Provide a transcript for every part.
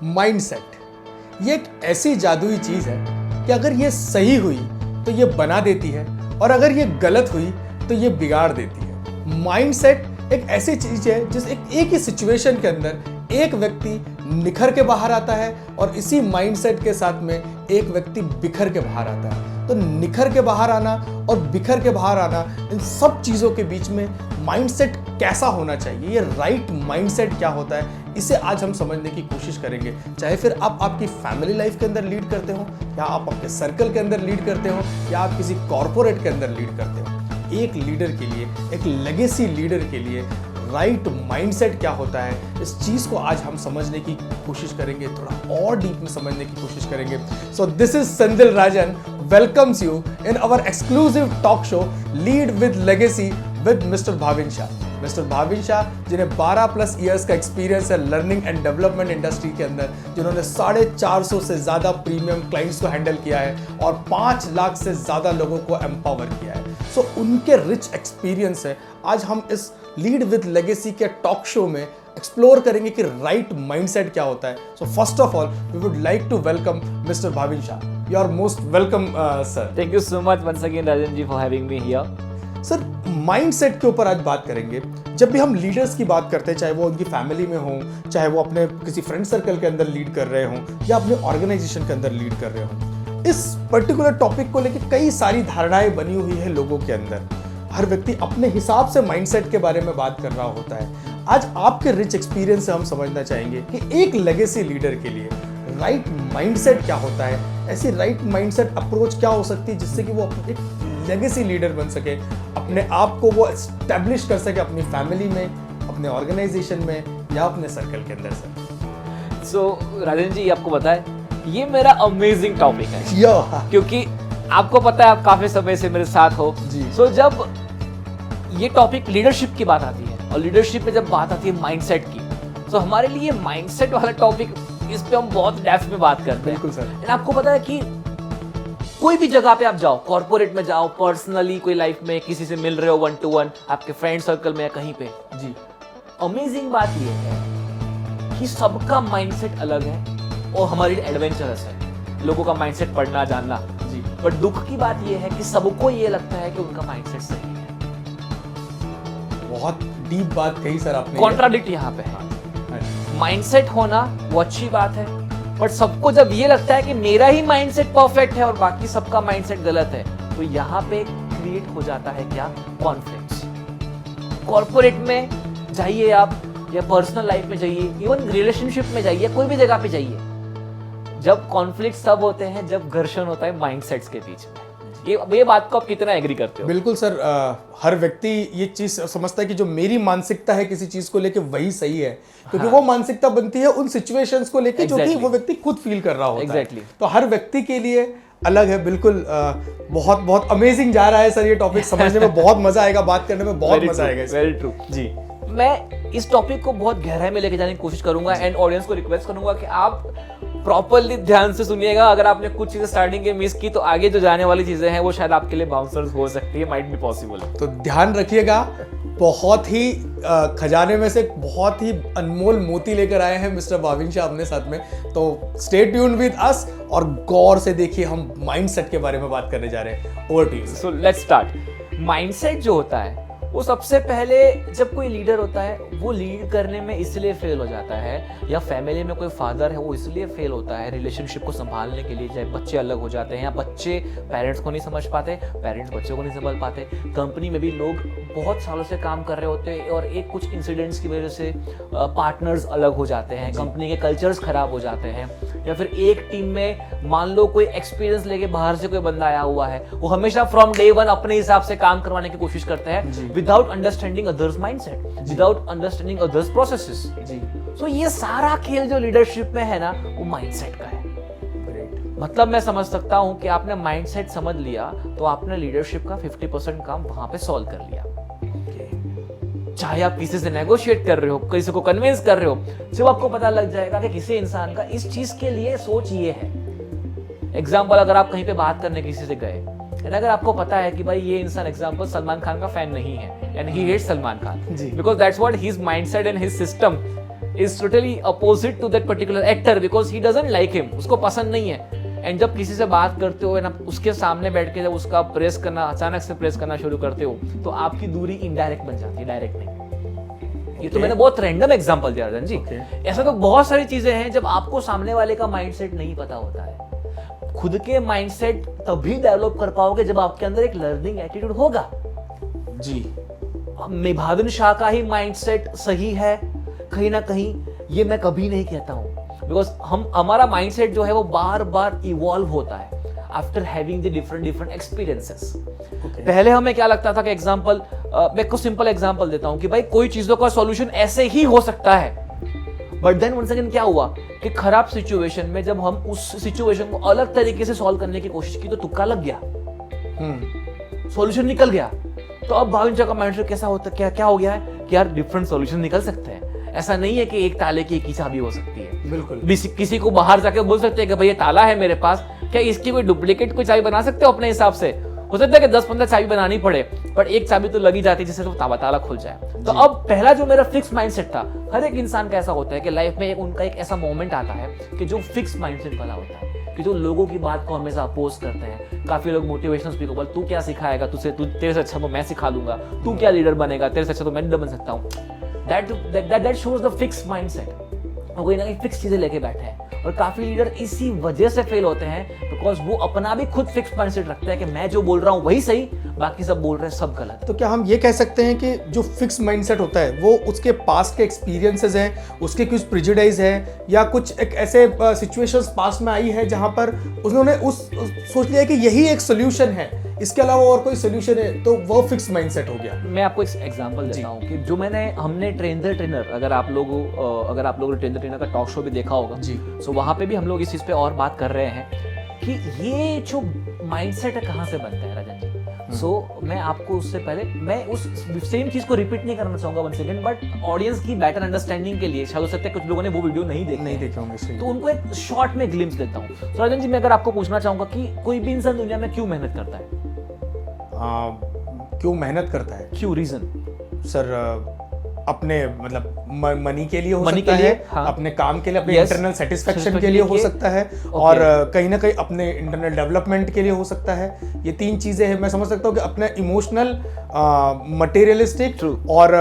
Mindset ये एक ऐसी जादुई चीज है कि अगर ये सही हुई तो ये बना देती है और अगर ये गलत हुई तो ये बिगाड़ देती है। माइंडसेट एक ऐसी चीज है जिस एक ही सिचुएशन के अंदर एक व्यक्ति निखर के बाहर आता है और इसी माइंडसेट के साथ में एक व्यक्ति बिखर के बाहर आता है। तो निखर के बाहर आना और बिखर के बाहर आना, इन सब चीज़ों के बीच में माइंडसेट कैसा होना चाहिए, ये राइट माइंडसेट क्या होता है, इसे आज हम समझने की कोशिश करेंगे। चाहे फिर आप आपकी फैमिली लाइफ के अंदर लीड करते हो, या आप अपने सर्कल के अंदर लीड करते हो, या आप किसी कॉर्पोरेट के अंदर लीड करते हो। एक लीडर के लिए, एक लेगेसी लीडर के लिए राइट माइंडसेट क्या होता है, इस चीज को आज हम समझने की कोशिश करेंगे, थोड़ा और डीप में समझने की कोशिश करेंगे। So this is Senthil Rajan welcomes you in our exclusive talk show Lead with Legacy with mister Bhavin Shah. Mister Bhavin Shah जिन्हें 12+ ईयर्स का एक्सपीरियंस है लर्निंग एंड डेवलपमेंट इंडस्ट्री के अंदर, जिन्होंने 450 से ज़्यादा प्रीमियम क्लाइंट्स को हैंडल किया है और 5 लाख से ज़्यादा लोगों को एम्पावर किया है। सो उनके रिच एक्सपीरियंस है आज हम इस लीड विद लेगेसी के टॉक शो में एक्सप्लोर करेंगे कि राइट माइंडसेट क्या होता है। So first of all we would like to welcome mister Bhavin Shah. You are most welcome sir. Thank you so much once again Rajan ji for having me here. Sir mindset के ऊपर आज बात करेंगे। जब भी हम लीडर्स की बात करते हैं, चाहे वो उनकी फैमिली में हो, चाहे वो अपने किसी फ्रेंड सर्कल के अंदर लीड कर रहे हों या अपने ऑर्गेनाइजेशन के अंदर लीड कर रहे हों, इस पर्टिकुलर टॉपिक को लेकर कई सारी धारणाएं बनी हुई है लोगों के अंदर। हर व्यक्ति अपने हिसाब से माइंडसेट के बारे में बात कर रहा होता है। आज आपके रिच एक्सपीरियंस से हम समझना चाहेंगे कि एक लेगेसी लीडर के लिए राइट माइंडसेट क्या होता है, ऐसी राइट माइंडसेट अप्रोच क्या हो सकती है जिससे कि वो एक लेगेसी लीडर बन सके, अपने आप को वो एस्टैब्लिश कर सके अपनी फैमिली में, अपने ऑर्गेनाइजेशन में या अपने सर्कल के अंदर सर। सो राजन जी आपको पता है ये मेरा अमेजिंग टॉपिक है क्योंकि आपको पता है आप काफी समय से मेरे साथ हो जी। सो जब ये टॉपिक लीडरशिप की बात आती है और लीडरशिप में जब बात आती है माइंडसेट की, तो हमारे लिए माइंडसेट वाला टॉपिक, इस पे हम बहुत डेप्थ में बात करते हैं। बिल्कुल सर। आपको पता है कि कोई भी जगह पे आप जाओ, कॉर्पोरेट में जाओ, पर्सनली कोई लाइफ में किसी से मिल रहे हो 1 to 1, आपके फ्रेंड सर्कल में या कहीं पे जी, अमेजिंग बात ये है कि सबका माइंडसेट अलग है और हमारी एडवेंचरस है, लोगों का माइंडसेट पढ़ना जानना जी। बट दुख की बात ये है कि सबको ये लगता है कि उनका माइंडसेट सही है। बहुत डीप बात कही सर आपने। कॉन्ट्राडिक्ट यहाँ पे है। माइंडसेट होना वो अच्छी बात है, बट सबको जब ये लगता है कि मेरा ही माइंडसेट परफेक्ट है और बाकी सबका माइंडसेट गलत है, तो यहाँ पे क्रिएट हो जाता है क्या, कॉन्फ्लिक्ट्स। कॉर्पोरेट में जाइए आप या पर्सनल लाइफ में जाइए, इवन रिलेशनशिप में जाइए, कोई भी जगह पे जाइए, जब कॉन्फ्लिक्ट सब होते हैं जब घर्षण होता है माइंडसेट्स के बीच में। ये बात को आप कितना एग्री करते हो? बिल्कुल सर। हर व्यक्ति ये चीज समझता है कि जो मेरी मानसिकता है किसी चीज को लेके वही सही है, क्योंकि वो मानसिकता बनती है उन सिचुएशंस को लेके जो कि वो व्यक्ति खुद फील कर रहा होता है। तो हर व्यक्ति के लिए अलग है। बिल्कुल बहुत बहुत अमेजिंग जा रहा है सर ये टॉपिक, समझने में बहुत मजा आएगा, बात करने में बहुत मजा आएगा। वेरी ट्रू जी। मैं इस टॉपिक को बहुत गहराई में लेके जाने की कोशिश करूंगा एंड ऑडियंस को रिक्वेस्ट करूंगा कि आप प्रॉपर्ली ध्यान से सुनिएगा। अगर आपने कुछ चीजें स्टार्टिंग के मिस की तो आगे जो जाने वाली चीजें हैं वो शायद आपके लिए बाउंसर्स हो सकती है, माइट बी पॉसिबल। तो ध्यान रखिएगा, बहुत ही खजाने में से बहुत ही अनमोल मोती लेकर आए हैं मिस्टर भाविन शाह अपने साथ में। तो स्टे ट्यून्ड विद अस और गौर से देखिए, हम माइंडसेट के बारे में बात करने जा रहे हैं। Over to you. So let's start. Mindset जो होता है वो सबसे पहले, जब कोई लीडर होता है वो लीड करने में इसलिए फेल हो जाता है, या फैमिली में कोई फादर है वो इसलिए फेल होता है रिलेशनशिप को संभालने के लिए, चाहे बच्चे अलग हो जाते हैं या बच्चे पेरेंट्स को नहीं समझ पाते, पेरेंट्स बच्चों को नहीं समझ पाते, कंपनी में भी लोग बहुत सालों से काम कर रहे होते हैं और एक कुछ इंसिडेंट्स की वजह से पार्टनर्स अलग हो जाते हैं, कंपनी के कल्चर्स खराब हो जाते हैं, या फिर एक टीम में मान लो कोई एक्सपीरियंस लेके बाहर से कोई बंदा आया हुआ है, वो हमेशा फ्रॉम डे 1 अपने हिसाब से काम करवाने की कोशिश करते हैं without understanding others mindset, without understanding others processes जी। सो ये सारा खेल जो लीडरशिप में है ना वो माइंडसेट का है। मतलब मैं समझ सकता हूं कि आपने माइंडसेट समझ लिया तो आपने लीडरशिप का 50% काम वहां पे सॉल्व कर लिया। चाहे आप किसी से नेगोशिएट कर रहे हो, किसी को कन्विंस कर रहे हो, जब आपको पता लग जाएगा कि किसी इंसान का इस चीज के लिए सोच ये है। एग्जाम्पल, अगर आप कहीं पे बात करने किसी से गए, अगर आपको पता है कि भाई ये इंसान एग्जाम्पल सलमान खान का फैन नहीं है and he hates Salman Khan because that's what his mindset and his system is totally opposite to that particular actor because he doesn't like him, उसको पसंद नहीं है। एंड जब किसी से बात करते हो ना, उसके सामने बैठ के जब उसका प्रेस करना, अचानक से प्रेस करना शुरू करते हो, तो आपकी दूरी इनडायरेक्ट बन जाती है, डायरेक्ट नहीं। ये तो मैंने बहुत रैंडम एग्जांपल दिया अर्जुन जी। ऐसा तो बहुत सारी चीजें हैं जब आपको सामने वाले का माइंडसेट नहीं पता होता है। खुद के माइंडसेट तभी डेवलप कर पाओगे जब आपके अंदर एक लर्निंग एटीट्यूड होगा। जी, निभादन शाह का ही माइंडसेट सही है कहीं ना कहीं, ये मैं कभी नहीं कहता हूं, बिकॉज हमारा माइंडसेट जो है वो बार बार इवॉल्व होता है after having the different experiences. पहले हमें क्या लगता था कि एग्जांपल, मैं कुछ सिंपल एग्जांपल देता हूं कि भाई कोई चीजों का सॉल्यूशन ऐसे ही हो सकता है, बट देन वन सेकंड क्या हुआ कि खराब सिचुएशन में जब हम उस सिचुएशन को अलग तरीके से सॉल्व करने की कोशिश की तो तुक्का लग गया, सॉल्यूशन निकल गया। तो अब भाविन का माइंडसेट कैसा होता है, क्या हो गया है कि यार डिफरेंट सॉल्यूशन निकल सकते हैं। ऐसा नहीं है कि एक ताले की एक ही चाबी हो सकती है। बिल्कुल। किसी को बाहर जाके बोल सकते हैं कि भाई ये ताला है मेरे पास, क्या इसकी कोई डुप्लीकेट कोई चाबी बना सकते हो अपने हिसाब से? हो सकता है कि 10-15 चाबी बनानी पड़े, पर एक चाबी तो लगी जाती है जिससे तो ताला खुल जाए। तो अब पहला जो मेरा फिक्स माइंडसेट था, हर एक इंसान का ऐसा होता है कि लाइफ में उनका एक ऐसा मोमेंट आता है कि जो फिक्स माइंडसेट वाला होता है, कि जो लोगों की बात को हमेशा अपोज करते हैं। काफी लोग मोटिवेशनल स्पीकर बोल, तू क्या सिखाएगा, तेरे से अच्छा तो मैं सिखा दूंगा, तू क्या लीडर बनेगा, तेरे से अच्छा तो मैं लीडर बन सकता हूँ। That shows the fixed mindset। वो कोई ना कोई फिक्स चीजें लेके बैठे हैं, और काफी लीडर इसी वजह से फेल होते हैं बिकॉज वो अपना भी खुद फिक्स माइंडसेट रखते हैं कि मैं जो बोल रहा हूँ वही सही, बाकी सब बोल रहे हैं सब गलत। तो क्या हम ये कह सकते हैं कि जो फिक्स माइंडसेट होता है वो उसके पास्ट के एक्सपीरियंसेस हैं, उसके कुछ प्रिजुडाइज है, या कुछ एक ऐसे सिचुएशंस पास्ट में आई है जहां पर उन्होंने सोच लिया कि यही एक सोल्यूशन है, इसके अलावा और कोई सोल्यूशन है, तो वो फिक्स माइंडसेट हो गया। मैं आपको एक एग्जांपल देता हूँ कि जो हमने ट्रेन द ट्रेनर, अगर आप लोग ने ट्रेन द ट्रेनर का टॉक शो भी देखा होगा जी, सो वहां पे भी हम लोग इस चीज पे और बात कर रहे हैं कि ये जो माइंडसेट है कहाँ से बनता है राजन जी। सो मैं आपको उससे पहले मैं उस सेम चीज को रिपीट नहीं करना चाहूंगा वन सेकंड, बट ऑडियंस की बेटर अंडरस्टैंडिंग के लिए, शायद हो सकता है कुछ लोगों ने वो वीडियो नहीं देखे होंगे, तो उनको एक शॉर्ट में ग्लिम्स देता हूँ। तो राजन जी, मैं अगर आपको पूछना चाहूंगा कि कोई भी इंसान दुनिया में क्यों मेहनत करता है? क्यों मेहनत करता है? क्यों, रीजन? सर अपने मतलब मनी के लिए हो मनी सकता के लिए, है, हाँ। अपने काम के लिए, अपने Yes, इंटरनल सेटिस्फेक्शन के लिए हो सकता है, और कहीं ना कहीं अपने इंटरनल डेवलपमेंट के लिए हो सकता है। ये तीन चीजें हैं। मैं समझ सकता हूँ कि अपने इमोशनल, मटेरियलिस्टिक और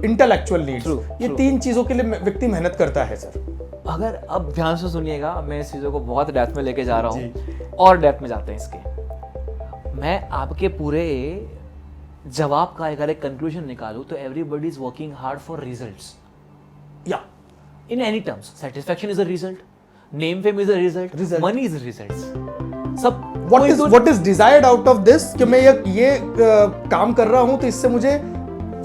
इंटेलेक्चुअल नीड्स, ये तीन चीजों के लिए व्यक्ति मेहनत करता है सर। अगर अब ध्यान से सुनिएगा, मैं इस चीजों को बहुत डेप्थ में लेके जा रहा हूँ और डेप्थ में जाते हैं इसके। मैं आपके पूरे जवाब का अगर एक कंक्लूजन निकालूं तो everybody is working hard for results, या in any terms. Satisfaction is a result, name fame is a result, money is a result. सब what is desired out of this, कि मैं ये काम कर रहा हूं तो इससे मुझे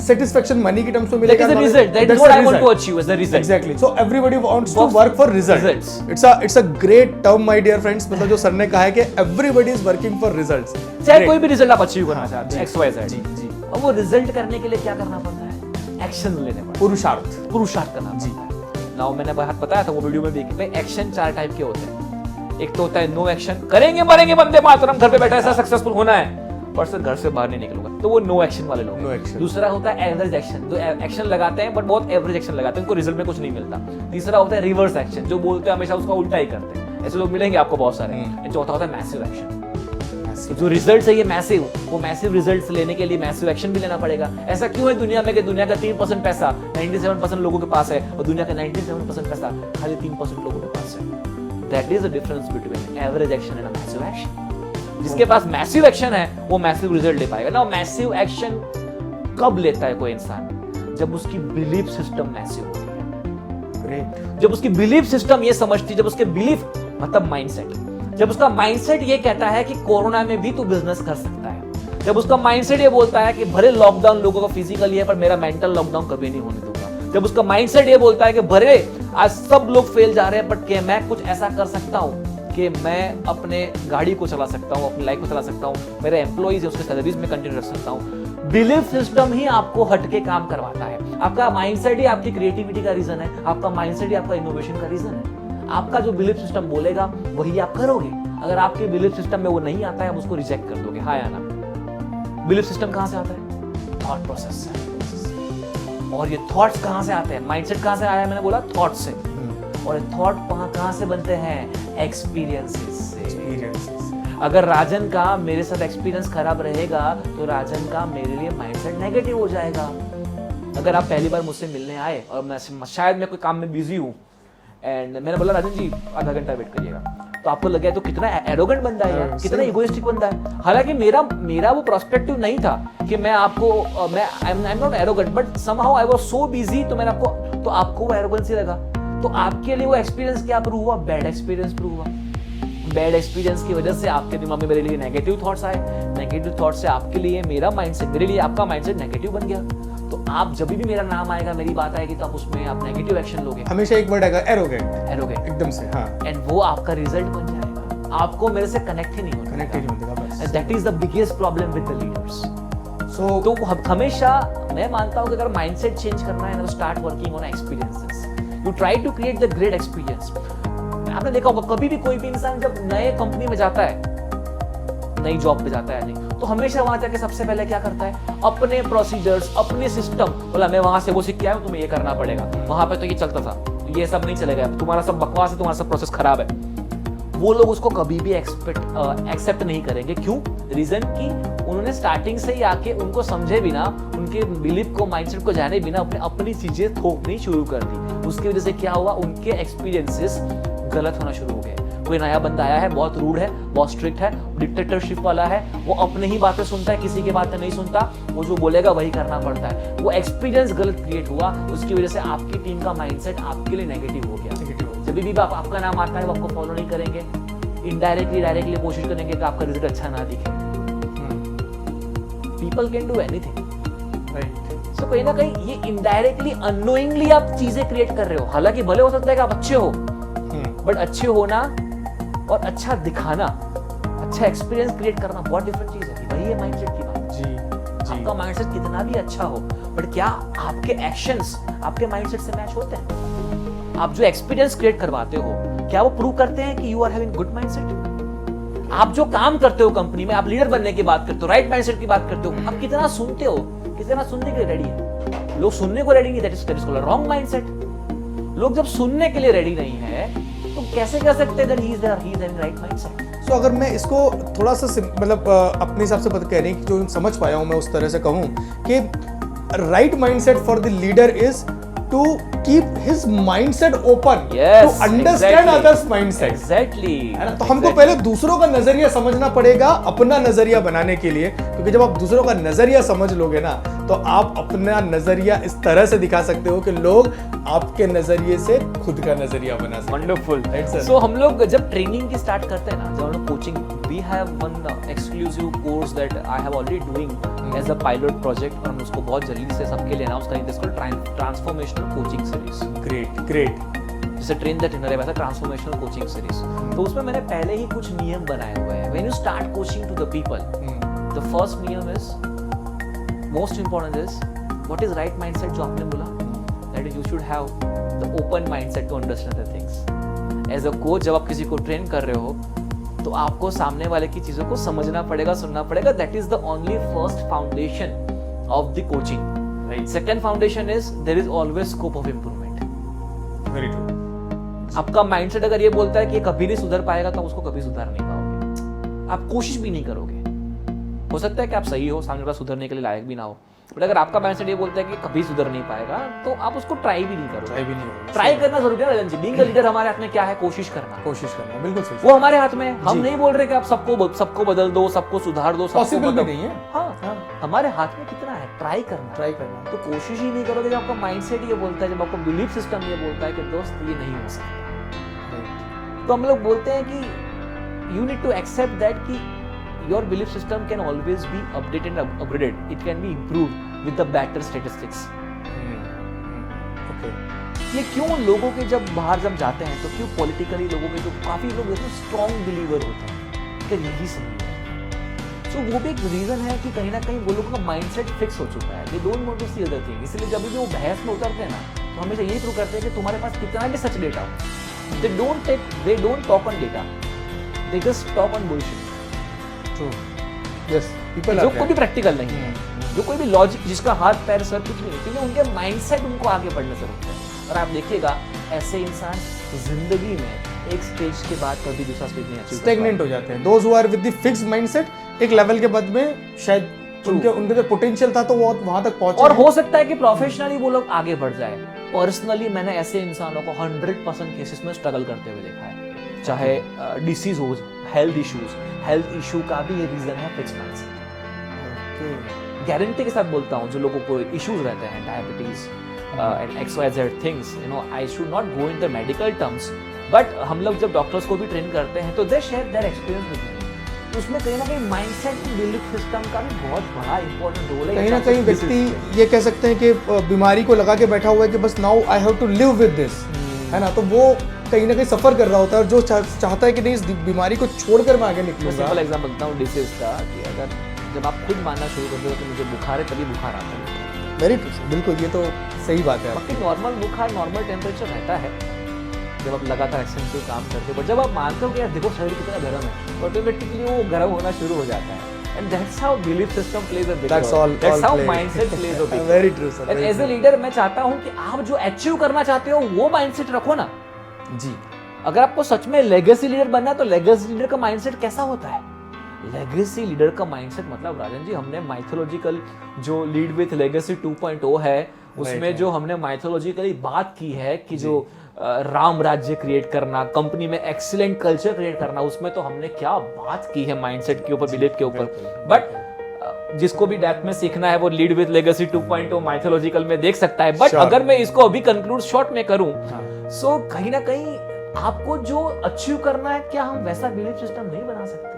सेटिस्फैक्शन मनी की टर्म्स में मिलेगा। That is a result. That is what I want to achieve as a result. Exactly. So everybody wants to work for results. It's a great term, my dear friends. मतलब जो sir ने कहा है कि everybody is working for results. चाहे कोई भी result आप अचीव करना चाहते हैं, XYZ। जी। और वो रिजल्ट करने के लिए क्या करना पड़ता है? एक्शन लेने पड़ते हैं। पुरुषार्थ करना पड़ता है। नाउ मैंने बात बताया था वो वीडियो में भी कि भाई एक्शन 4 टाइप के होते हैं। एक तो होता है नो एक्शन, करेंगे मरेंगे वंदे मातरम, घर पे बैठा ऐसा सक्सेसफुल होना है, और सर घर से बाहर नहीं निकलूंगा, तो वो नो एक्शन वाले लोग। No action. दूसरा होता है एवरेज एक्शन, जो एक्शन लगाते हैं बट बहुत एवरेज एक्शन लगाते हैं, उनको रिजल्ट में कुछ नहीं मिलता। तीसरा होता है रिवर्स एक्शन, जो बोलते हैं हमेशा उसका उल्टा ही करते हैं, ऐसे लोग मिलेंगे आपको बहुत सारे। चौथा होता है मैसिव एक्शन, जो रिजल्ट है ये मैसिव, वो मैसिव रिजल्ट्स लेने के लिए मैसिव एक्शन भी लेना पड़ेगा। ऐसा क्यों है दुनिया में कि दुनिया का 3% पैसा 97% लोगों के पास है, और दुनिया का 97% पैसा खाली 3% लोगों के पास है। That is the difference between average action and massive action. जिसके पास मैसिव एक्शन है वो मैसिव रिजल्ट ले पाएगा ना। मैसिव एक्शन कब लेता है कोई इंसान? जब उसकी बिलीफ सिस्टम मैसिव होती है, जब उसकी बिलीफ सिस्टम ये समझती है, जब उसके बिलीफ मतलब माइंडसेट, जब उसका माइंडसेट ये कहता है कि कोरोना में भी तू बिजनेस कर सकता है, जब उसका माइंडसेट ये बोलता है कि भले लॉकडाउन लोगों का फिजिकली है पर मेरा मेंटल लॉकडाउन कभी नहीं होने दूंगा, जब उसका माइंडसेट ये बोलता है कि भले आज सब लोग फेल जा रहे हैं बट मैं कुछ ऐसा कर सकता हूं कि मैं अपने गाड़ी को चला सकता हूं, अपनी लाइफ को चला सकता हूं, मेरे एम्प्लॉइज है उसके सैलरीज में कंटिन्यू रख सकता हूं। बिलीफ सिस्टम ही आपको हटके काम करवाता है। आपका माइंडसेट ही आपकी क्रिएटिविटी का रीजन है, आपका माइंडसेट ही आपका इनोवेशन का रीजन है। आपका जो बिलीफ सिस्टम बोलेगा वही आप करोगे। अगर आपके बिलीफ सिस्टम में वो नहीं आता है, आप उसको रिजेक्ट कर दोगे, हाँ या ना। बिलीफ सिस्टम कहां से आता है? थॉट प्रोसेस से। और ये थॉट्स कहाँ से आते हैं, माइंडसेट कहाँ से आया, मैंने बोला थॉट से, और थॉट कहाँ से बनते हैं, एक्सपीरियंसेस से। अगर राजन का मेरे साथ एक्सपीरियंस खराब रहेगा तो राजन का मेरे लिए माइंडसेट नेगेटिव हो जाएगा। अगर आप पहली बार मुझसे मिलने आए और मैं शायद मैं कोई काम में बिजी हूँ एंड मैंने बोला राजन जी आधा घंटा वेट करिएगा, तो आपको लगे तो कितना एरोगेंट बंदा है यार, कितना इगोइस्टिक बंदा है। हालांकि मेरा वो पर्सपेक्टिव नहीं था कि मैं आपको I am not arrogant, but somehow I was so busy, तो मैंने आपको वो एरोगेंसी लगा। तो आपके लिए वो एक्सपीरियंस क्या प्रूव हुआ, बैड एक्सपीरियंस प्रूव हुआ। बैड एक्सपीरियंस की वजह से आपके दिमाग में मेरे लिए नेगेटिव थॉट्स आए, नेगेटिव थॉट्स से आपके लिए मेरा माइंडसेट, मेरे लिए आपका माइंडसेट नेगेटिव बन गया। तो आप जब भी मेरा नाम आएगा, मेरी बात आएगी, तो आप उसमें आप नेगेटिव एक्शन लोगे। हमेशा एक वर्ड आएगा, एरोगेंट एकदम से। हाँ, एंड वो आपका रिजल्ट बन जाएगा, आपको मेरे से कनेक्ट ही नहीं होगा। That is the biggest problem with the leaders. तो हमेशा मैं मानता हूं कि अगर माइंडसेट चेंज करना है ना, तो start working on experiences. You try to create the great experience. आपने देखा होगा कभी भी कोई भी इंसान जब नए कंपनी में जाता है, नई जॉब पे जाता है नहीं, तो हमेशा वहां जाके सबसे पहले क्या करता है, अपने प्रोसीजर्स, अपने सिस्टम, बोला मैं वहां से वो सीख के आया हूं, तुम्हें ये करना पड़ेगा, वहां पे तो ये चलता था, ये सब नहीं चलेगा, तुम्हारा सब बकवास है, तुम्हारा सब प्रोसेस खराब है। वो लोग उसको कभी भी एक्सेप्ट नहीं करेंगे। क्यों? रीजन कि उन्होंने स्टार्टिंग से ही आके उनको समझे बिना, उनके बिलीफ को, माइंडसेट को जाने बिना अपनी चीजें थोपनी शुरू कर दी। उसकी वजह से क्या हुआ, उनके एक्सपीरियंसेस गलत होना शुरू हो गए। कोई नया बंदा आया है, बहुत रूड है, बहुत स्ट्रिक्ट है, डिक्टेटरशिप वाला है, वो अपने ही बातें सुनता है, किसी की बातें नहीं सुनता, वो जो बोलेगा वही करना पड़ता है। वो एक्सपीरियंस गलत क्रिएट हुआ, उसकी वजह से आपकी टीम का माइंडसेट आपके लिए नेगेटिव हो गया। जब भी आपका नाम आता है वो आपको फॉलो नहीं करेंगे, इनडायरेक्टली डायरेक्टली कोशिश करेंगे कि आपका रिजल्ट अच्छा ना दिखे। People can do anything, right? So कहीं ना कहीं ये इनडायरेक्टली, अननोइंगली आप चीजें क्रिएट कर रहे हो। हालांकि भले हो सकता है कि आप अच्छे हो, बट अच्छे होना और अच्छा दिखाना, अच्छा एक्सपीरियंस क्रिएट करना बहुत डिफरेंट चीज है। वही है माइंडसेट की बात। जी। आपका माइंडसेट कितना भी अच्छा हो, बट क्या आपके एक्शंस आपके माइंडसेट से मैच होते हैं? आप जो एक्सपीरियंस क्रिएट करवाते हो, क्या वो प्रूव करते हैं कि you are having good mindset? आप जो काम करते हो कंपनी में, आप लीडर बनने की बात करते हो, राइट माइंडसेट की बात करते हो, आप कितना सुनते हो, कितना सुनने के लिए रेडी है? लोग सुनने को रेडी नहीं, that is called wrong mindset. लोग जब सुनने के लिए रेडी नहीं है, तो कैसे कह सकते हैं that he is having right mindset? So अगर मैं इसको थोड़ा सा मतलब अपने हिसाब से कह रही कि जो समझ पाया हूँ मैं उस तरह से कहूँ कि right mindset for the leader is to keep his mindset open, to understand others mindset. Exactly. तो हमको पहले दूसरों का नजरिया समझना पड़ेगा अपना नजरिया बनाने के लिए, क्योंकि जब आप दूसरों का नजरिया समझ लोगे ना, तो आप अपना नजरिया इस तरह से दिखा सकते हो कि लोग आपके नजरिए से खुद का नजरिया बना सकते। वंडरफुल। सो हम लोग जब ट्रेनिंग की स्टार्ट करते हैं ना, जब हम लोग coaching, we have one exclusive course that I have already doing as a pilot project, और हम उसको बहुत जल्दी से सबके लिए अनाउंस करेंगे। इसको ट्रांसफॉर्मेशनल कोचिंग सीरीज। ग्रेट। जैसे ट्रेन द ट्रेनर है, वैसा ट्रांसफॉर्मेशनल कोचिंग सीरीज। तो उसमें मैंने पहले ही कुछ नियम बनाए हुए हैं। When you start coaching to the people, the first नियम is, most important is, what is right mindset जो आपने बोला, that is you should have the open mindset to understand the things. As a coach जब आप किसी को train कर रहे हो, तो आपको सामने वाले की चीजों को समझना पड़ेगा, सुनना पड़ेगा। That is the only first foundation of the coaching. Second foundation is there is always scope of improvement. Very true. आपका माइंडसेट अगर ये बोलता है कि ये कभी नहीं सुधर पाएगा, तो आप उसको कभी सुधार नहीं पाओगे, आप कोशिश भी नहीं करोगे। हो सकता है कि आप सही हो, सामने वाला सुधरने के लिए लायक भी ना हो, बट अगर आपका माइंडसेट ये बोलता है कि कभी सुधर नहीं पाएगा, तो आप उसको ट्राई भी नहीं करोगे। ट्राई करना जरूरी है रंजन जी। बीइंग अ लीडर हमारे हाथ में क्या है? कोशिश करना, बिल्कुल सही। वो हमारे हाथ में है। हम नहीं बोल रहे कि आप सबको बदल दो, सबको सुधार दो, पॉसिबल भी नहीं है। हाँ, हमारे हाथ में कितना है? ट्राई करना। तो कोशिश ही नहीं करोगे। जब आपका माइंडसेट ये बोलता है, जब आपका बिलीफ सिस्टम ये बोलता है कि दोस्त ये नहीं हो सकता, तो हम लोग बोलते हैं कि you need to accept that कि your belief system can always be updated and upgraded. It can be improved with the better statistics. Okay. ये क्यों लोगों के जब बाहर जब जाते हैं, तो क्यों पॉलिटिकली लोगों के जो काफी लोग स्ट्रॉन्ग बिलीवर होते हैं कि यही सही है। तो वो भी एक रीजन है कि कहीं ना कहीं वो लोगों का माइंडसेट फिक्स हो चुका है। They don't want to see other thing. इसलिए जब भी वो बहस में उतरते हैं ना, तो हमेशा यही प्रूव करते हैं कि तुम्हारे पास कितना भी सच डेटा हो। They don't talk on data. They just talk on bullshit. True. Yes, people जो कोई भी प्रैक्टिकल नहीं है। जो कोई भी लॉजिक जिसका हाथ पैर सर कुछ नहीं, क्योंकि उनके माइंडसेट उनको आगे बढ़ने से रोकते हैं। और आप देखिएगा ऐसे इंसान जिंदगी में एक स्टेज के बाद कभी दूसरा स्टेज नहीं अचीव, स्टेगनेंट हो जाते हैं। Those who are with the fixed mindset एक लेवल के बाद में शायद उनके जो पोटेंशियल था तो वो वहां तक पहुंचे, और हो सकता है कि प्रोफेशनली वो लोग आगे बढ़ जाए। पर्सनली मैंने ऐसे इंसानों को 100% केसेस में स्ट्रगल करते हुए देखा है, चाहे डिसीज हो, हेल्थ इशू का भी ये रीजन है फिक्स्ड माइंडसेट। गारंटी के साथ बोलता हूँ, जो लोगों को इश्यूज रहते हैं, diabetes and XYZ things, you know, I should not go in the medical terms, but हम लोग जब डॉक्टर्स को भी ट्रेन करते हैं तो they share their experience with me. उसमें कहीं ना कहीं माइंडसेट बिलीफ सिस्टम का भी बहुत बड़ा इंपॉर्टेंट रोल है। कहीं ना कहीं व्यक्ति ये कह सकते हैं कि बीमारी को लगा के बैठा हुआ है कि बस now I have to live with this, है ना, तो वो कहीं ना कहीं सफर कर रहा होता है, और जो चाहता है कि नहीं इस बीमारी को छोड़कर मैं आगे निकलूंगा। सिंपल एग्जांपल बताता हूँ डिसीज का, कि अगर जब आप खुद मानना शुरू करते हो कि मुझे बुखार है, तभी बुखार आता है। वेरी ट्रू, बिल्कुल, ये तो सही बात है। बाकी नॉर्मल बुखार, नॉर्मल टेम्परेचर रहता है जब आप लगातार एक्सटेंसिव काम करते हो, बट जब आप मानते हो कि यार देखो शरीर कितना गर्म है, ऑटोमेटिकली वो गर्म होना शुरू हो जाता है। And that's how belief system plays a big role, that's how mindset plays a big role. Very true sir. And as a leader मैं चाहता हूं कि आप जो अचीव करना चाहते हो वो माइंडसेट रखो ना जी। अगर आपको सच में लेगेसी लीडर बनना है तो लेगेसी लीडर का माइंडसेट कैसा होता है? लेगेसी लीडर का माइंडसेट मतलब राजन जी, हमने माइथोलॉजिकल जो लीड विथ लेगेसी 2.0 है उसमें जो हमने माइथोलॉजिकली बात की है कि जो राम राज्य क्रिएट करना, कंपनी में एक्सीलेंट कल्चर क्रिएट करना, उसमें तो हमने क्या बात की है माइंडसेट के ऊपर, बिलीफ के ऊपर। बट जिसको भी डेप्थ में सीखना है वो लीड विथ लेगेसी 2.0 माइथोलॉजिकल में देख सकता है। बट अगर मैं इसको अभी कंक्लूड शॉर्ट में करूं, सो कहीं ना कहीं आपको जो अचीव करना है, क्या हम वैसा बिलीफ सिस्टम नहीं बना सकते?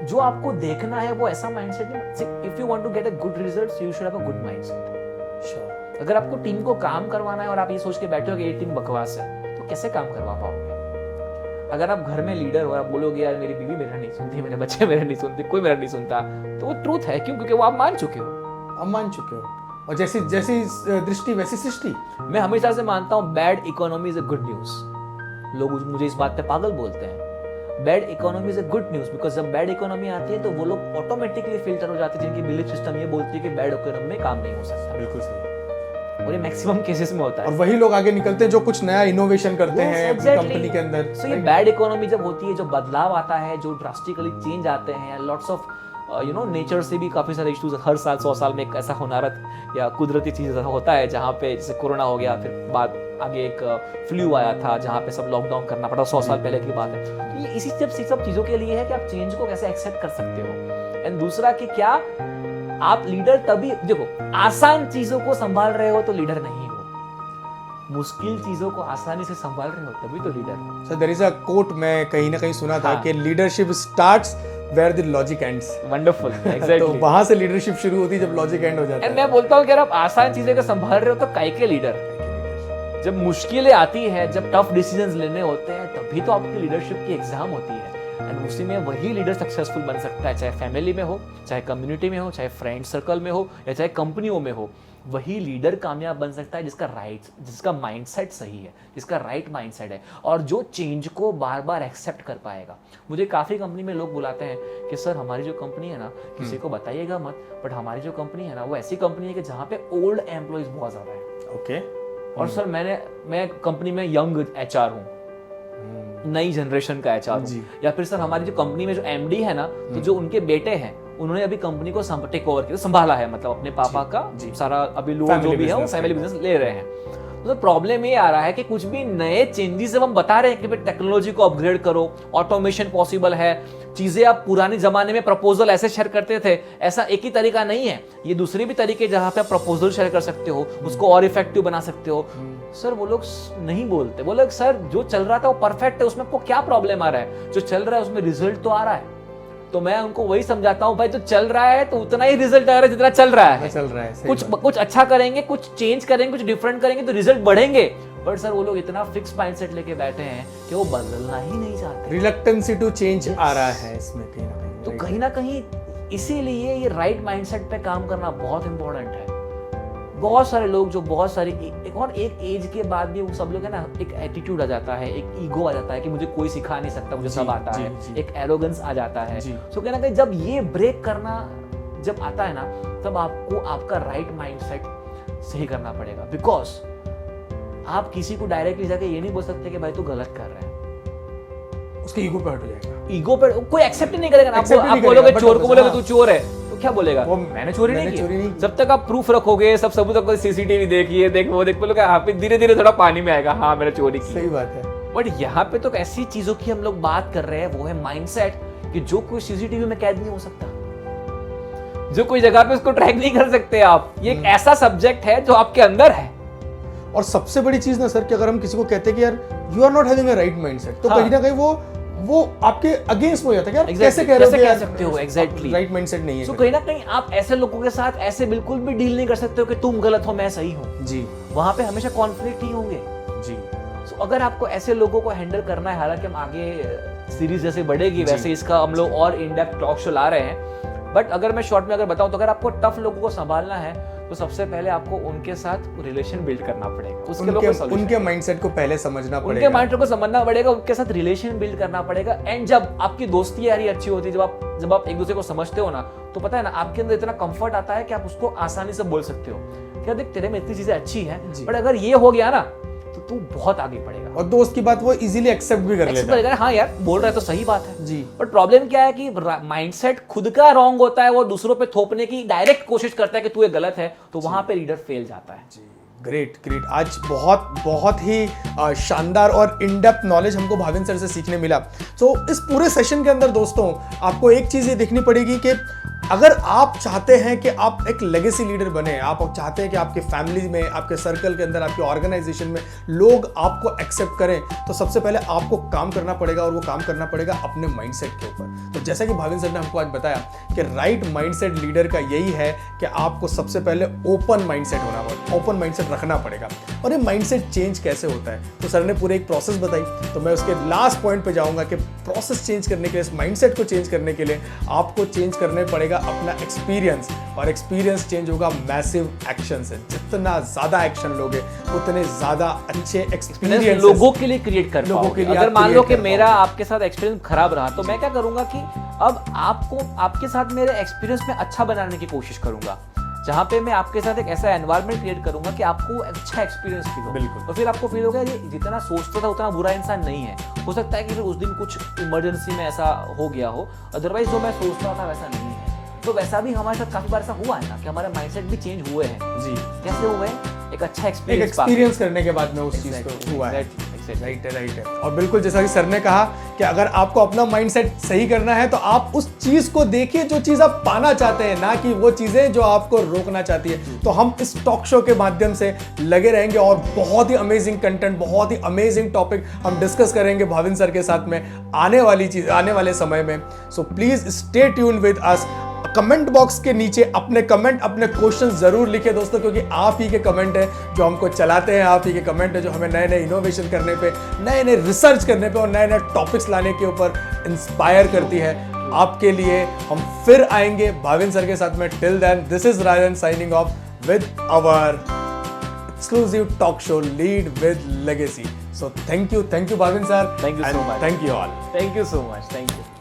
जो आपको देखना है वो ऐसा माइंडसेट नहीं। If you want to get a good results you should have a good mindset. Sure. अगर आपको टीम को काम करवाना है और आप ये सोच के बैठे हो कि ये टीम बकवास है, तो कैसे काम करवा पाओगे? अगर आप घर में लीडर हो, आप बोलोगे यार मेरी बीवी मेरा नहीं सुनती, मेरे बच्चे मेरे नहीं सुनते, कोई मेरा नहीं सुनता, तो वो ट्रूथ है। क्यों? क्योंकि वो आप मान चुके हो। और जैसी जैसी दृष्टि वैसी सृष्टि। मैं हमेशा से मानता हूँ bad economy is a good news. लोग मुझे इस बात पे पागल बोलते हैं। Bad economy is a good news, because जब बैड इकोनॉमी आती है तो वो लोग ऑटोमेटिकली फिल्टर हो जाते हैं जिनकी बिलीफ सिस्टम ये बोलती है कि बैड इकोनॉमी में काम नहीं हो सकता। बिल्कुल सही। और ये मैक्सिमम केसेस में होता है। और वही लोग आगे निकलते हैं जो कुछ नया इनोवेशन करते हैं कंपनी के अंदर। सो ये बैड इकोनॉमी जब होती है, जो बदलाव आता है, जो ड्रास्टिकली चेंज आते हैं, lots of you know nature से भी काफी सारे इश्यूज, हर साल 100 साल में एक ऐसा होनारत या कुदरती चीज होता है जहाँ पे जैसे कोरोना हो गया, फिर बाद आगे एक फ्लू आया था जहाँ पे सब लॉकडाउन करना पड़ा, 100 साल पहले की बात है। तो ये इसी सब चीजों के लिए है कि आप चेंज को कैसे एक्सेप्ट कर सकते हो। एंड दूसरा कि क्या आप लीडर तभी, देखो आसान चीजों को संभाल रहे हो तो लीडर नहीं हो, मुश्किल चीजों को आसानी से संभाल रहे हो तभी तो लीडर हो। So there is a quote मैं कहीं ना कहीं सुना था कि leadership starts where the logic ends. Wonderful, exactly. तो वहां से लीडरशिप शुरू होती है जब लॉजिक एंड हो जाता है। मैं बोलता हूँ कि आप आसान चीजें को संभाल रहे हो तो काय के लीडर? जब मुश्किलें आती है, जब टफ डिसीजंस लेने होते हैं, तभी तो आपकी लीडरशिप की एग्जाम होती है। एंड उसी में वही लीडर सक्सेसफुल बन सकता है, चाहे फैमिली में हो, चाहे कम्युनिटी में हो, चाहे फ्रेंड सर्कल में हो, या चाहे कंपनियों में हो। वही लीडर कामयाब बन सकता है जिसका माइंडसेट सही है, जिसका राइट माइंडसेट है, और जो चेंज को बार बार एक्सेप्ट कर पाएगा। मुझे काफ़ी कंपनी में लोग बुलाते हैं कि सर हमारी जो कंपनी है ना, किसी को बताइएगा मत, बट हमारी जो कंपनी है ना वो ऐसी कंपनी है कि जहाँ पे ओल्ड एम्प्लॉयज बहुत ज़्यादा है। ओके। और सर मैं कंपनी में यंग HR हूँ, नई जनरेशन का HR हूँ। या फिर सर हमारी जो कंपनी में जो MD है ना, तो जो उनके बेटे हैं उन्होंने अभी कंपनी को टेक ओवर किया, संभाला है, मतलब अपने पापा का सारा अभी लोग जो भी है वो फैमिली बिजनेस ले रहे हैं। तो प्रॉब्लम ये आ रहा है कि कुछ भी नए चेंजेस जब हम बता रहे हैं कि टेक्नोलॉजी को अपग्रेड करो, ऑटोमेशन पॉसिबल है, चीजें आप पुराने जमाने में प्रपोजल ऐसे शेयर करते थे, ऐसा एक ही तरीका नहीं है, ये दूसरे भी तरीके जहां पे आप प्रपोजल शेयर कर सकते हो, उसको और इफेक्टिव बना सकते हो। सर वो लोग नहीं बोलते, वो लोग सर जो चल रहा था वो परफेक्ट है, उसमें आपको क्या प्रॉब्लम आ रहा है? जो चल रहा है उसमें रिजल्ट तो आ रहा है। तो मैं उनको वही समझाता हूँ, भाई तो चल रहा है तो उतना ही रिजल्ट आ रहा है जितना चल रहा है। कुछ अच्छा करेंगे, कुछ चेंज करेंगे, कुछ डिफरेंट करेंगे तो रिजल्ट बढ़ेंगे। बट सर वो लोग इतना फिक्स माइंडसेट लेके बैठे हैं कि वो बदलना ही नहीं चाहते। रिलक्टेंसी टू चेंज आ रहा है इसमें कहीं ना कहीं। तो कहीं ना कहीं इसीलिए ये राइट माइंडसेट पे काम करना बहुत इंपॉर्टेंट है। बहुत सारे लोग जो बहुत सारी एक एज के बाद भी वो सब लोग है ना, एक एटीट्यूड आ जाता है, एक ईगो आ जाता है कि मुझे कोई सिखा नहीं सकता, मुझे सब आता है, एक एरोगेंस आ जाता है। सो कहना कि जब ये ब्रेक करना जब आता है ना, तब आपको आपका राइट माइंडसेट सही करना पड़ेगा। बिकॉज आप किसी को डायरेक्टली जाके ये नहीं बोल सकते कि भाई तू गलत कर रहा है, उसके ईगो पे हट हो जाएगा। ईगो पे कोई एक्सेप्ट ही नहीं करेगा। Accept ही आप नहीं बोलोगे करेगा, चोर but को बोलोगे हाँ। तू चोर है, तो क्या बोलेगा वो मैंने चोरी मैंने नहीं चोरी नहीं की। की। जब तक आप प्रूफ रखोगे, सब सबूत रखोगे, सीसीटीवी देखिए, देख वो देख बोलोगे, हाँ, धीरे धीरे थोड़ा पानी में आएगा, हाँ मैंने चोरी की। सही बात है। बट यहाँ पे तो ऐसी चीजों की हम लोग बात कर रहे हैं, वो है माइंडसेट, कि जो कोई सीसीटीवी में कैद नहीं हो सकता, जो कोई जगह पे उसको ट्रैक नहीं कर सकते आप। ये एक ऐसा सब्जेक्ट है जो आपके अंदर है। और सबसे बड़ी चीज ना सर, कि अगर हम किसी को कहते हैं कि यार you are not having a right mindset, तो हाँ। कहीं ना कहीं वो आपके अगेंस्ट हो जाता है कि यार Exactly, कैसे कह रहे हो कैसे कि कह यार सकते हो, exactly। राइट माइंडसेट नहीं है। तो कहीं ना कहीं आप ऐसे लोगों के साथ ऐसे बिल्कुल भी डील नहीं कर सकते हो कि तुम गलत हो मैं सही हूँ। जी वहां पे हमेशा कॉन्फ्लिक्ट ही होंगे। जी। तो अगर आपको ऐसे लोगों को हैंडल करना है, हालांकि हम आगे सीरीज जैसे बढ़ेगी वैसे इसका हम लोग और इन डेप्थ टॉक शो ला रहे हैं, बट अगर मैं शॉर्ट में अगर बताऊं, तो अगर आपको टफ लोगों को संभालना है, तो सबसे पहले आपको उनके साथ रिलेशन बिल्ड करना पड़ेगा। उसके लोगों को उनके माइंडसेट को पहले समझना उनके पड़ेगा, माइंड को समझना पड़ेगा, उनके साथ रिलेशन बिल्ड करना पड़ेगा। एंड जब आपकी दोस्ती यारी अच्छी होती है, जब आप एक दूसरे को समझते हो ना, तो पता है ना, आपके अंदर इतना कंफर्ट आता है कि आप उसको आसानी से बोल सकते हो क्या देख तेरे में इतनी चीजें अच्छी हैं, बट अगर ये हो गया ना, तो तू बहुत आगे बढ़ेगा। और दोस्त की बात वो इजीली एक्सेप्ट भी कर लेता है। हाँ यार, बोल रहा है तो सही बात है जी। बट प्रॉब्लम क्या है कि माइंडसेट खुद का रॉन्ग होता है, वो दूसरों पे थोपने की डायरेक्ट कोशिश करता है कि तू ये गलत है, तो वहां पे लीडर फेल जाता है। जी ग्रेट ग्रेट। आज बहुत ही शानदार और इन डेप्थ नॉलेज हमको भाविन सर से सीखने मिला। तो इस पूरे सेशन के अंदर दोस्तों आपको एक चीज़ ये देखनी पड़ेगी कि अगर आप चाहते हैं कि आप एक लेगेसी लीडर बने, आप चाहते हैं कि आपके फैमिली में, आपके सर्कल के अंदर, आपके ऑर्गेनाइजेशन में लोग आपको एक्सेप्ट करें, तो सबसे पहले आपको काम करना पड़ेगा, और वो काम करना पड़ेगा अपने माइंडसेट के ऊपर। तो जैसा कि भाविन सर ने हमको आज बताया कि राइट माइंडसेट लीडर का यही है कि आपको सबसे पहले ओपन माइंडसेट होना पड़ेगा, ओपन माइंडसेट रखना पड़ेगा। और ये माइंडसेट चेंज कैसे होता है, तो सर ने पूरे एक प्रोसेस बताई, तो मैं उसके लास्ट पॉइंट पे जाऊंगा कि प्रोसेस चेंज करने के लिए, इस माइंडसेट को चेंज करने के लिए आपको चेंज करने पड़ेगा अपना एक्सपीरियंस, और एक्सपीरियंस चेंज होगा मैसिव एक्शन से। जितना ज्यादा एक्शन लोगे उतने ज्यादा अच्छे एक्सपीरियंस लोगों के लिए क्रिएट कर लोगों पाओगे। के लिए अगर आप मान लो create कि कर मेरा पाओगे। आपके साथ एक्सपीरियंस खराब रहा, तो मैं क्या करूंगा कि अब आपको आपके साथ मेरे एक्सपीरियंस में अच्छा बनाने की कोशिश करूंगा, जहां पे मैं आपके साथ एक ऐसा एनवायरनमेंट क्रिएट करूंगा कि आपको अच्छा एक्सपीरियंस फील हो। बिल्कुल। तो फिर आपको फील होगा ये जितना सोचता था उतना बुरा इंसान नहीं है। हो सकता है कि फिर उस दिन कुछ इमरजेंसी में ऐसा हो गया हो, अदरवाइज जो मैं सोचता था वैसा नहीं है। तो वैसा भी हमारे साथ काफी बार ऐसा हुआ है ना कि हमारे माइंडसेट भी चेंज हुए हैं। जी। कैसे हुए? एक अच्छा एक एक्सपीरियंस एक्सपीरियंस करने के बाद में उस चीज को हुआ है। राइट है, राइट है। और बिल्कुल जैसा कि सर ने कहा कि अगर आपको अपना माइंडसेट सही करना है, तो आप उस चीज को देखिए जो चीज आप पाना चाहते हैं, ना कि वो चीजें जो आपको रोकना चाहती है। तो हम इस टॉक शो के माध्यम से लगे रहेंगे, और बहुत ही अमेजिंग कंटेंट, बहुत ही अमेजिंग टॉपिक हम डिस्कस करेंगे भाविन सर के साथ में आने वाले समय में। So please stay tune with us. Comment box के नीचे अपने कमेंट, अपने क्वेश्चन जरूर लिखे दोस्तों, क्योंकि आप ही के कमेंट है जो हमको चलाते हैं, आप ही के कमेंट है जो हमें नए नए इनोवेशन करने पे, नए नए रिसर्च करने पे और नए नए टॉपिक्स लाने के ऊपर इंस्पायर करती है। आपके लिए हम फिर आएंगे भाविन सर के साथ में। Till then, this is Rajan signing off with our exclusive talk show Lead with Legacy. So thank you Bhavin sir. Thank you so much. Thank you all. Thank you so much. Thank you.